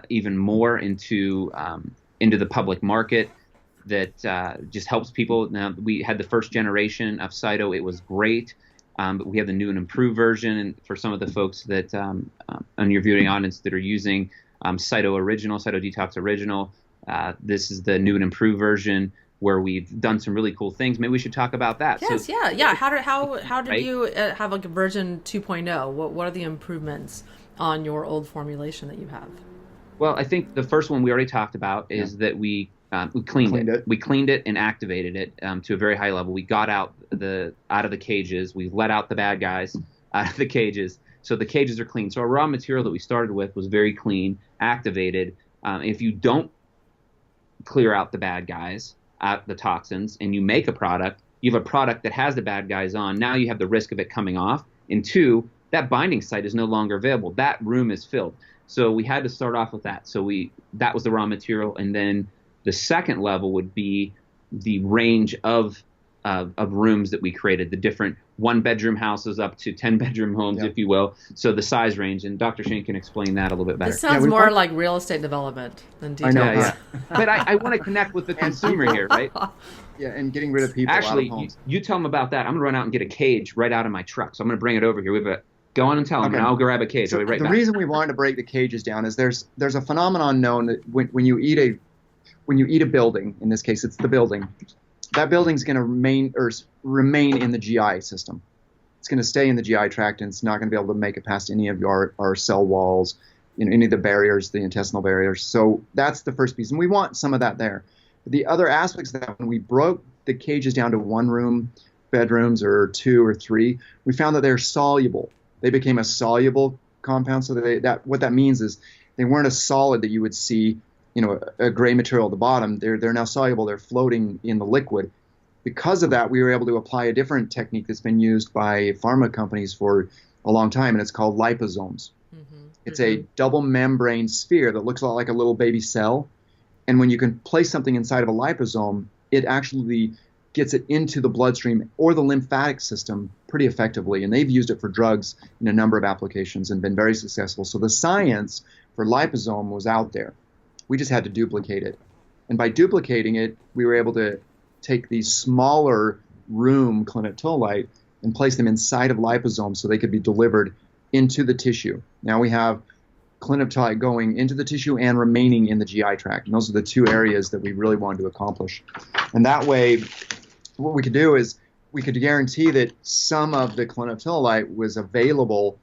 even more into the public market that just helps people. Now, we had the first generation of Cyto. It was great. But we have the new and improved version. And for some of the folks that on your viewing audience that are using Cyto Detox Original, this is the new and improved version where we've done some really cool things. Maybe we should talk about that. Yes, yeah. How did you have like a version 2.0? What are the improvements on your old formulation that you have? Well, I think the first one we already talked about is that we cleaned it. We cleaned it and activated it to a very high level. We got out of the cages. We let out the bad guys out of the cages. So the cages are clean. So our raw material that we started with was very clean, activated. If you don't clear out the bad guys, the toxins, and you make a product, you have a product that has the bad guys on. Now you have the risk of it coming off. And two, that binding site is no longer available. That room is filled. So we had to start off with that. So that was the raw material. And then the second level would be the range of rooms that we created, the different 1-bedroom houses up to 10-bedroom homes, if you will. So the size range, and Dr. Shayne can explain that a little bit better. This sounds more like real estate development than detox. I know, yeah. But I want to connect with the consumer here, right? Yeah, and getting rid of people Actually, out of homes. you tell them about that. I'm going to run out and get a cage right out of my truck. So I'm going to bring it over here. Go on and tell them, and I'll grab a cage. So I'll be right the back. reason we wanted to break the cages down is there's a phenomenon known that when you eat a building, in this case it's the building, that building's going to remain in the GI system. It's going to stay in the GI tract, and it's not going to be able to make it past any of our cell walls, any of the barriers, the intestinal barriers. So that's the first piece, and we want some of that there. But the other aspects of that, when we broke the cages down to 1-room bedrooms or 2 or 3, we found that they're soluble. They became a soluble compound. So what that means is they weren't a solid that you would see, a gray material at the bottom. They're now soluble. They're floating in the liquid. Because of that, we were able to apply a different technique that's been used by pharma companies for a long time, and it's called liposomes. Mm-hmm. It's a double membrane sphere that looks a lot like a little baby cell. And when you can place something inside of a liposome, it actually gets it into the bloodstream or the lymphatic system pretty effectively. And they've used it for drugs in a number of applications and been very successful. So the science for liposome was out there. We just had to duplicate it. And by duplicating it, we were able to take these smaller room clinotolite and place them inside of liposomes so they could be delivered into the tissue. Now we have clinotolite going into the tissue and remaining in the GI tract. And those are the two areas that we really wanted to accomplish. And that way, what we could do is we could guarantee that some of the clinotolite was available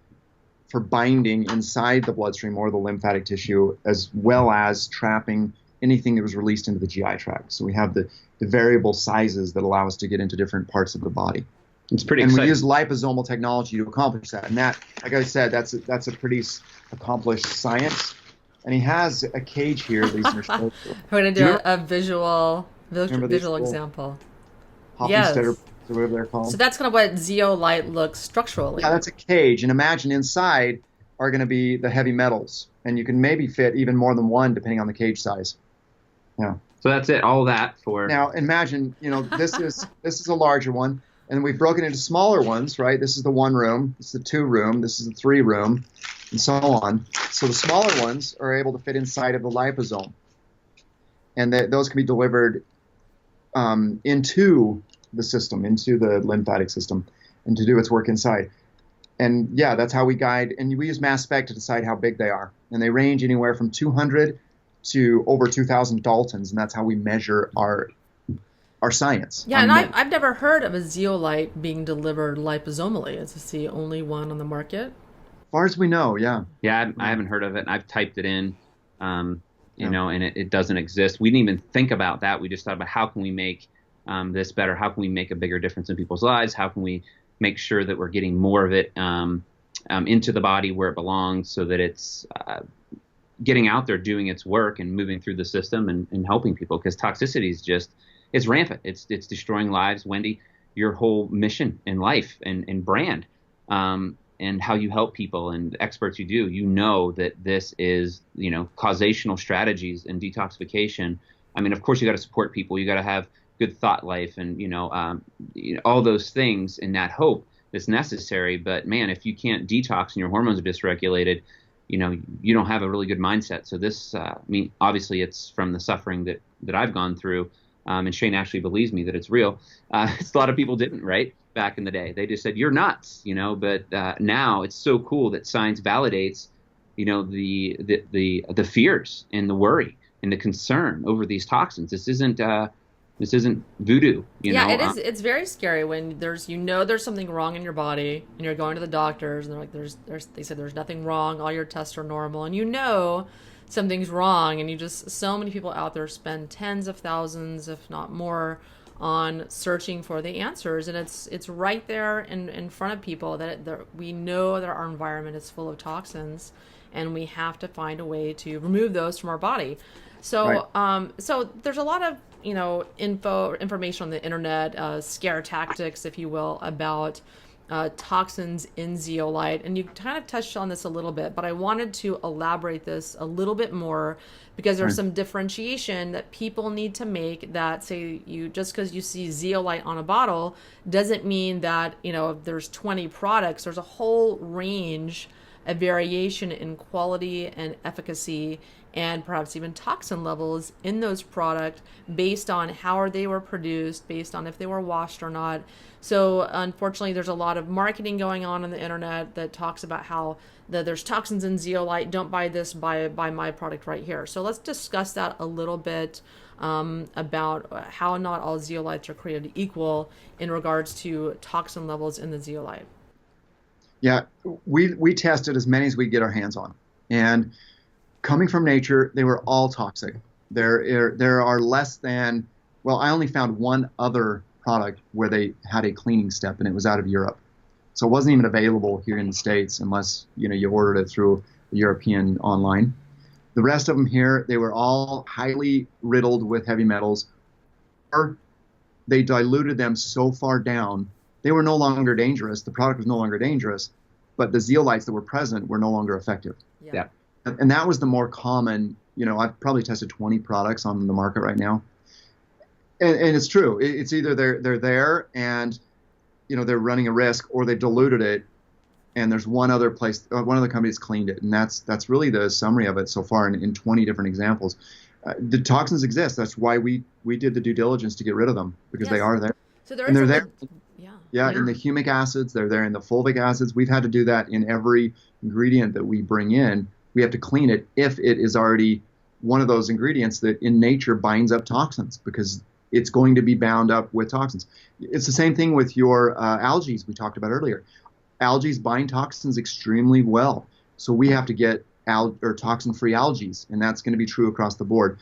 for binding inside the bloodstream or the lymphatic tissue, as well as trapping anything that was released into the GI tract. So we have the variable sizes that allow us to get into different parts of the body. It's pretty exciting. We use liposomal technology to accomplish that. And that, like I said, that's a pretty accomplished science. And he has a cage here that he's going to show. We're going to do a visual example. Yes. Or whatever they're called. So that's kind of what zeolite looks structurally. Yeah, that's a cage. And imagine inside are going to be the heavy metals. And you can maybe fit even more than one depending on the cage size. Yeah. So that's it. All that for. Now imagine, this is a larger one. And we've broken into smaller ones, right? This is the 1-room, this is the 2-room, this is the 3-room, and so on. So the smaller ones are able to fit inside of the liposome. And those can be delivered into the system, into the lymphatic system, and to do its work inside. And yeah, that's how we guide. And we use mass spec to decide how big they are. And they range anywhere from 200 to over 2,000 Daltons, and that's how we measure our science. Yeah, and I've never heard of a zeolite being delivered liposomally. Is this the only one on the market? As far as we know, yeah. Yeah, I haven't heard of it. I've typed it in. you know, and it doesn't exist. We didn't even think about that. We just thought about how can we make this better? How can we make a bigger difference in people's lives? How can we make sure that we're getting more of it into the body where it belongs, so that it's getting out there, doing its work, and moving through the system and helping people? Because toxicity is just, it's rampant. It's destroying lives. Wendy, your whole mission in life and brand, and how you help people and the experts you do, you know that this is, you know, causational strategies and detoxification. I mean, of course, you got to support people. You got to have good thought life and, all those things in that hope that's necessary. But man, if you can't detox and your hormones are dysregulated, you know, you don't have a really good mindset. So this, I mean, obviously it's from the suffering that I've gone through. And Shayne actually believes me that it's real. It's a lot of people didn't, right? Back in the day, they just said, you're nuts, you know, but now it's so cool that science validates, you know, the fears and the worry and the concern over these toxins. This isn't voodoo, you know? Yeah, it is. It's very scary when there's something wrong in your body and you're going to the doctors and they're like, they said there's nothing wrong. All your tests are normal. And you know something's wrong. And so many people out there spend tens of thousands, if not more, on searching for the answers. And it's right there in front of people that we know that our environment is full of toxins and we have to find a way to remove those from our body. So, right. So there's a lot of, you know, information on the internet, scare tactics, if you will, about toxins in zeolite. And you kind of touched on this a little bit, but I wanted to elaborate this a little bit more because there's some differentiation that people need to make, that say just because you see zeolite on a bottle doesn't mean that, you know, if there's 20 products, there's a whole range of variation in quality and efficacy and perhaps even toxin levels in those products based on how they were produced, based on if they were washed or not. So unfortunately, there's a lot of marketing going on the internet that talks about how there's toxins in zeolite. Don't buy this, buy my product right here. So let's discuss that a little bit about how not all zeolites are created equal in regards to toxin levels in the zeolite. Yeah, we tested as many as we get our hands on, and coming from nature, they were all toxic. There are less than, well, I only found one other product where they had a cleaning step, and it was out of Europe. So it wasn't even available here in the States unless, you know, you ordered it through the European online. The rest of them here, they were all highly riddled with heavy metals, or they diluted them so far down, they were no longer dangerous. The product was no longer dangerous, but the zeolites that were present were no longer effective. Yeah. And that was the more common, you know, I've probably tested 20 products on the market right now. And it's true. It's either they're there and, you know, they're running a risk, or they diluted it and there's one other company that's cleaned it. And that's really the summary of it so far in 20 different examples. The toxins exist. That's why we did the due diligence to get rid of them, because they are there. So they're there. Yeah, in the humic acids, they're there in the fulvic acids. We've had to do that in every ingredient that we bring in. We have to clean it if it is already one of those ingredients that in nature binds up toxins, because it's going to be bound up with toxins. It's the same thing with your algae we talked about earlier. Algae bind toxins extremely well. So we have to get toxin-free algae, and that's going to be true across the board.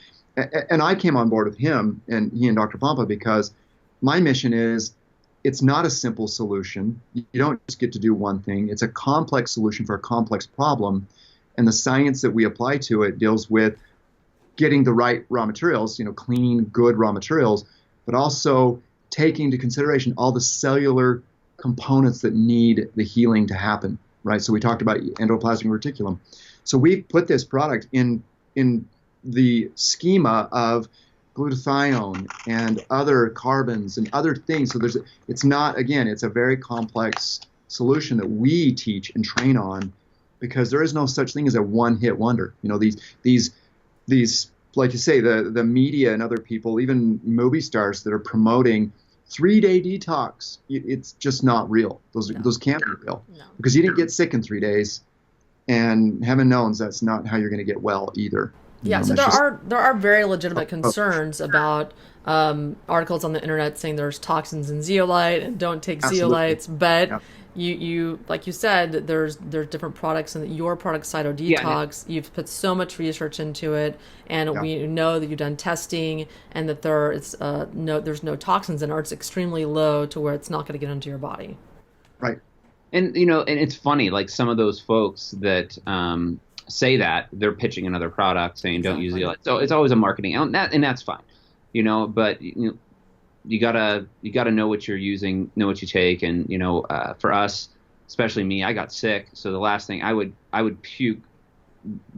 And I came on board with him and Dr. Pompa because my mission is, it's not a simple solution. You don't just get to do one thing. It's a complex solution for a complex problem. And the science that we apply to it deals with getting the right raw materials, you know, clean, good raw materials, but also taking into consideration all the cellular components that need the healing to happen, right? So we talked about endoplasmic reticulum. So we put this product in the schema of glutathione and other carbons and other things. So it's a very complex solution that we teach and train on, because there is no such thing as a one-hit wonder. You know, these like you say, the media and other people, even movie stars that are promoting 3-day detox, it's just not real. Those can't be real, because you didn't get sick in 3 days, and heaven knows that's not how you're going to get well either. Yeah, so there are very legitimate concerns about articles on the internet saying there's toxins in zeolite and don't take zeolites, but You like you said, there's different products, and your product Cyto Detox, you've put so much research into it, and we know that you've done testing, and that there's no toxins in it, or it's extremely low to where it's not going to get into your body. Right. And and it's funny, like some of those folks that say that, they're pitching another product saying don't use zeolite. So it's always a marketing, and that's fine, but you gotta know what you're using, know what you take, and for us, especially me, I got sick, so the last thing I would puke,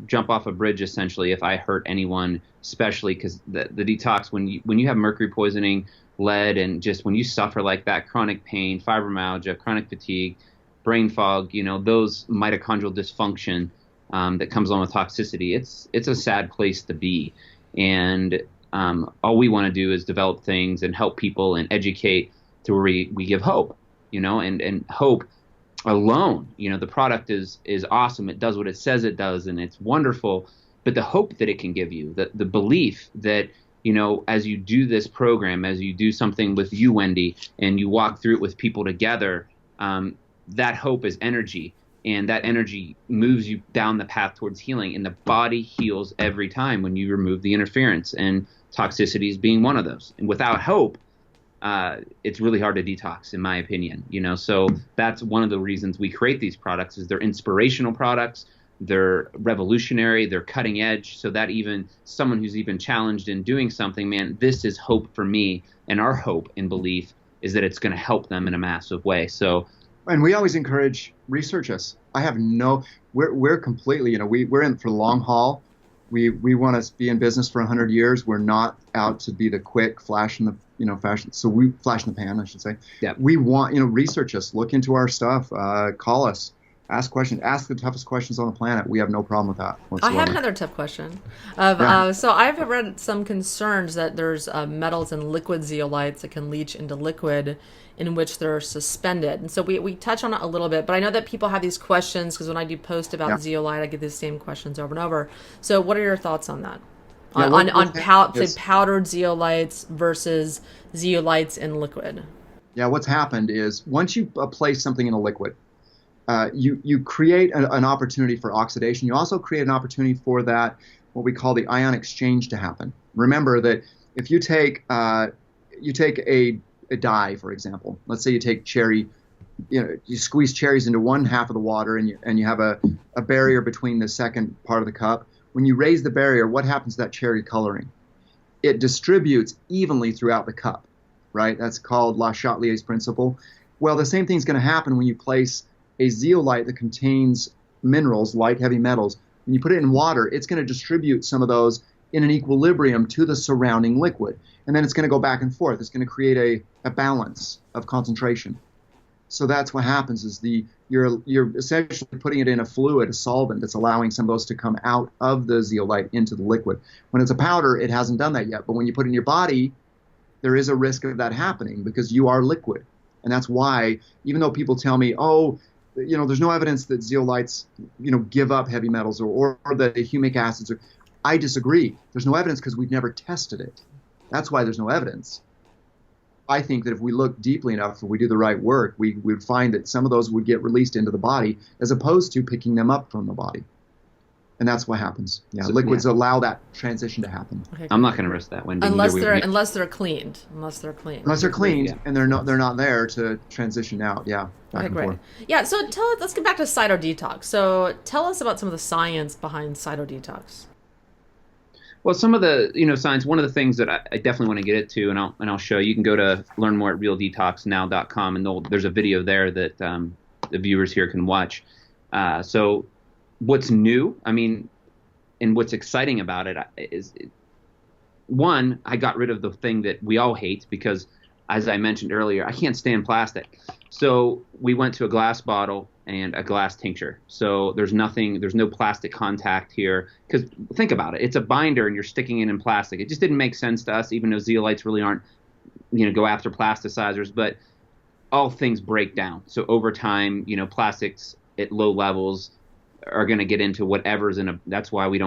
jump off a bridge essentially if I hurt anyone, especially because the detox, when you have mercury poisoning, lead, and just when you suffer like that, chronic pain, fibromyalgia, chronic fatigue, brain fog, those mitochondrial dysfunction that comes along with toxicity, it's a sad place to be. And all we want to do is develop things and help people and educate to where we give hope, and hope alone, the product is awesome. It does what it says it does, and it's wonderful. But the hope that it can give you, the belief that, as you do this program, as you do something with you, Wendy, and you walk through it with people together, that hope is energy. And that energy moves you down the path towards healing. And the body heals every time when you remove the interference. And toxicity is being one of those. And without hope, it's really hard to detox, in my opinion. So that's one of the reasons we create these products, is they're inspirational products. They're revolutionary. They're cutting edge. So that even someone who's even challenged in doing something, man, this is hope for me. And our hope and belief is that it's going to help them in a massive way. So. And we always encourage, research us. We're completely, we're in for the long haul. We want to be in business for 100 years. We're not out to be the quick flash in the, fashion. So we flash in the pan, I should say. Yeah. We want, research us, look into our stuff, call us, ask questions, ask the toughest questions on the planet. We have no problem with that whatsoever. I have another tough question. So I've read some concerns that there's metals in liquid zeolites that can leach into liquid in which they're suspended. And so we touch on it a little bit, but I know that people have these questions because when I do post about zeolite, I get the same questions over and over. So what are your thoughts on that? On powdered zeolites versus zeolites in liquid? Yeah, what's happened is once you place something in a liquid, you create an opportunity for oxidation. You also create an opportunity for that, what we call the ion exchange to happen. Remember that if you take a dye, for example, let's say you take cherry, you squeeze cherries into one half of the water, and you have a barrier between the second part of the cup. When you raise the barrier, what happens to that cherry coloring? It distributes evenly throughout the cup, right? That's called La Chatelier's principle. Well, the same thing's going to happen when you place a zeolite that contains minerals, light heavy metals. When you put it in water, it's going to distribute some of those in an equilibrium to the surrounding liquid. And then it's going to go back and forth. It's going to create a balance of concentration. So that's what happens is you're essentially putting it in a fluid, a solvent, that's allowing some of those to come out of the zeolite into the liquid. When it's a powder, it hasn't done that yet. But when you put it in your body, there is a risk of that happening because you are liquid. And that's why, even though people tell me, there's no evidence that zeolites, give up heavy metals or that the humic acids are, I disagree. There's no evidence because we've never tested it. That's why there's no evidence. I think that if we look deeply enough, if we do the right work, we would find that some of those would get released into the body as opposed to picking them up from the body. And that's what happens. Yeah, so, liquids allow that transition to happen. Okay. I'm not going to risk that, Wendy. Unless they're cleaned. And they're not there to transition out. Yeah. Back and forth. Yeah. So let's get back to Cyto Detox. So tell us about some of the science behind Cyto Detox. Well, some of the science. One of the things that I definitely want to get into, and I'll show you. You can go to learn more at realdetoxnow.com, and there's a video there that the viewers here can watch. So what's new? And what's exciting about it is, one, I got rid of the thing that we all hate because, as I mentioned earlier, I can't stand plastic. So we went to a glass bottle and a glass tincture. So there's no plastic contact here. Because think about it, it's a binder and you're sticking it in plastic. It just didn't make sense to us, even though zeolites really aren't, go after plasticizers. But all things break down. So over time, plastics at low levels are going to get into whatever's in that's why we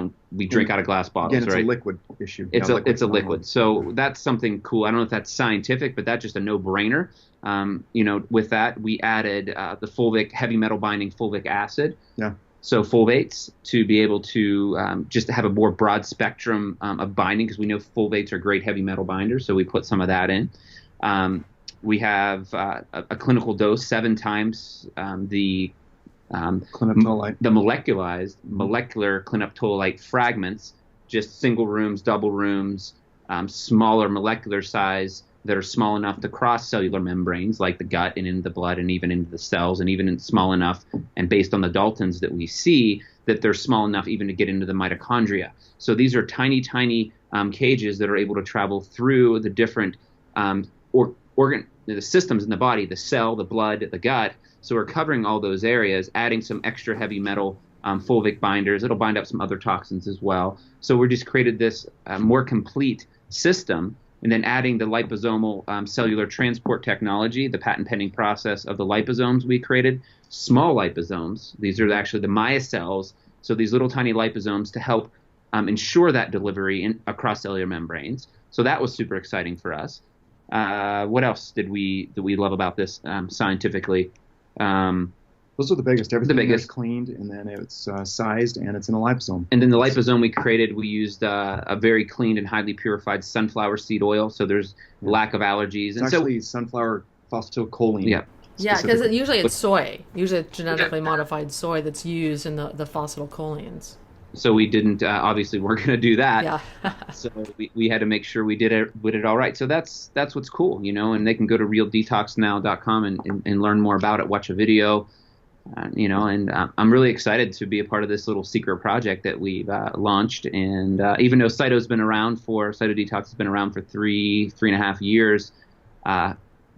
drink out of glass bottles. Again, it's right? a liquid issue. It's a liquid. So that's something cool. I don't know if that's scientific, but that's just a no-brainer. With that, we added the fulvic heavy metal binding fulvic acid. Yeah. So fulvates to be able to just have a more broad spectrum of binding, because we know fulvates are great heavy metal binders. So we put some of that in. We have a clinical dose 7 times the molecular clinoptolite fragments, just single rooms, double rooms, smaller molecular size that are small enough to cross cellular membranes like the gut and into the blood and even into the cells, and even small enough, and based on the Daltons that we see, that they're small enough even to get into the mitochondria. So these are tiny, tiny cages that are able to travel through the different the systems in the body, the cell, the blood, the gut. So we're covering all those areas, adding some extra heavy metal fulvic binders. It'll bind up some other toxins as well. So we just created this more complete system, and then adding the liposomal cellular transport technology, the patent pending process of the liposomes we created, small liposomes. These are actually the myocells. So these little tiny liposomes to help ensure that delivery across cellular membranes. So that was super exciting for us. What else did we love about this scientifically? Those are the biggest. Everything is cleaned, and then it's sized, and it's in a liposome. And then the liposome we created, we used a very cleaned and highly purified sunflower seed oil, so there's lack of allergies. It's actually sunflower phosphatidylcholine. Yeah. Yeah, because usually it's soy. Usually it's genetically modified soy that's used in the phosphatidylcholines. So we didn't, obviously we're going to do that. Yeah. So we had to make sure we did it all right. So that's what's cool, and they can go to realdetoxnow.com and learn more about it, watch a video, and I'm really excited to be a part of this little secret project that we've launched. And even though Cyto Detox has been around for 3.5 years,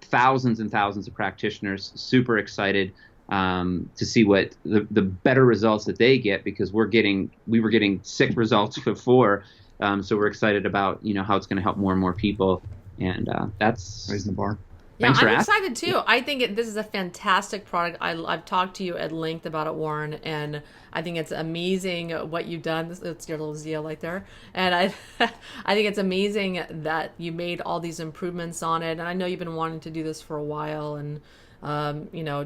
thousands and thousands of practitioners, super excited to see what the better results that they get, because we were getting sick results before. So we're excited about, how it's going to help more and more people. And that's raising the bar. Yeah, I'm excited too. I think this is a fantastic product. I've talked to you at length about it, Warren, and I think it's amazing what you've done. It's your little Zia right there. And I think it's amazing that you made all these improvements on it. And I know you've been wanting to do this for a while, and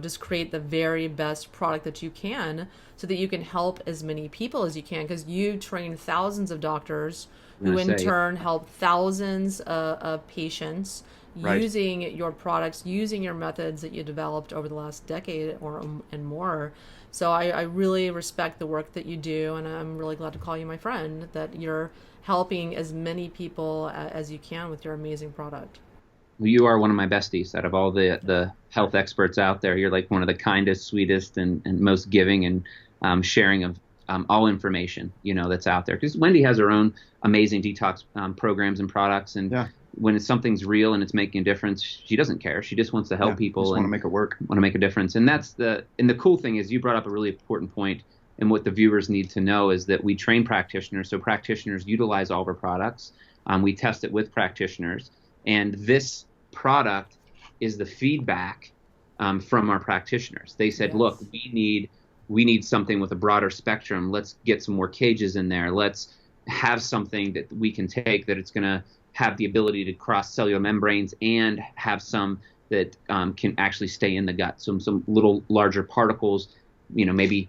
just create the very best product that you can so that you can help as many people as you can, because you train thousands of doctors who in turn help thousands of patients using your products, using your methods that you developed over the last decade and more. So I really respect the work that you do, and I'm really glad to call you my friend, that you're helping as many people as you can with your amazing product. You are one of my besties out of all the health experts out there. You're like one of the kindest, sweetest, and most giving and sharing of all information, that's out there. Because Wendy has her own amazing detox programs and products. And when something's real and it's making a difference, she doesn't care. She just wants to help people. Just want to make it work. Want to make a difference. And the cool thing is, you brought up a really important point, and what the viewers need to know is that we train practitioners. So practitioners utilize all of our products. We test it with practitioners. And this product is the feedback from our practitioners. They said, look, we need something with a broader spectrum. Let's get some more cages in there. Let's have something that we can take, that it's going to have the ability to cross cellular membranes and have some that can actually stay in the gut. So some little larger particles, maybe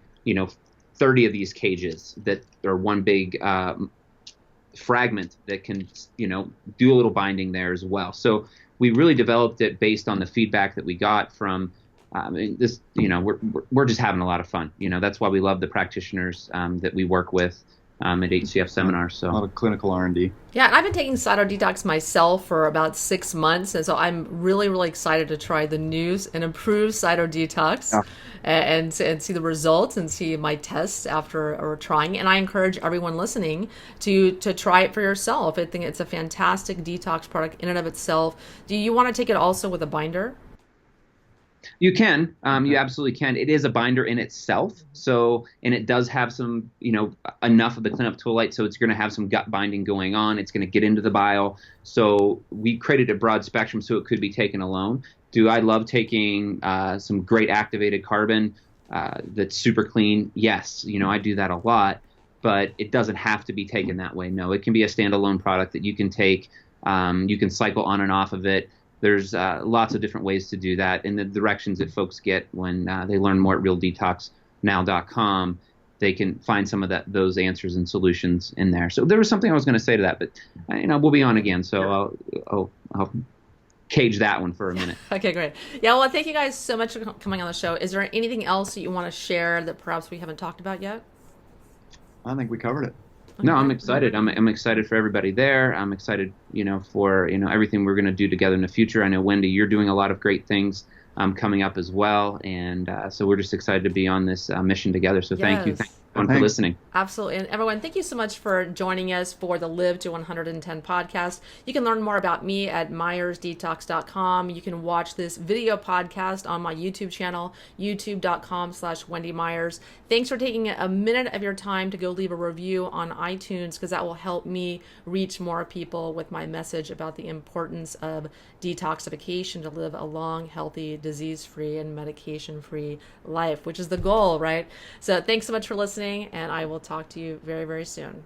30 of these cages that are one big fragment that can do a little binding there as well. So we really developed it based on the feedback that we got from this. We're just having a lot of fun. That's why we love the practitioners that we work with at HCF seminars. So a lot of clinical R&D. Yeah, and I've been taking Cyto Detox myself for about 6 months, and so I'm really, really excited to try the new and improved Cyto Detox and see the results and see my tests after trying. And I encourage everyone listening to try it for yourself. I think it's a fantastic detox product in and of itself. Do you want to take it also with a binder? You can. You absolutely can. It is a binder in itself. And it does have some, enough of the clinoptolite, so it's going to have some gut binding going on. It's going to get into the bile. So we created a broad spectrum so it could be taken alone. Do I love taking some great activated carbon that's super clean? Yes. I do that a lot, but it doesn't have to be taken that way. No, it can be a standalone product that you can take. You can cycle on and off of it. there's lots of different ways to do that. And the directions that folks get when they learn more at realdetoxnow.com, they can find some of those answers and solutions in there. So there was something I was going to say to that, but we'll be on again. So I'll cage that one for a minute. Okay, great. Yeah, well, thank you guys so much for coming on the show. Is there anything else that you want to share that perhaps we haven't talked about yet? I think we covered it. No, I'm excited. I'm excited for everybody there. I'm excited, for everything we're going to do together in the future. I know, Wendy, you're doing a lot of great things coming up as well, and so we're just excited to be on this mission together. So thank you everyone for listening. Absolutely. And everyone, thank you so much for joining us for the Live to 110 podcast. You can learn more about me at myersdetox.com. You can watch this video podcast on my YouTube channel, youtube.com/Wendy Myers. Thanks for taking a minute of your time to go leave a review on iTunes, because that will help me reach more people with my message about the importance of detoxification to live a long, healthy, disease-free, and medication-free life, which is the goal, right? So thanks so much for listening, and I will talk to you very, very soon.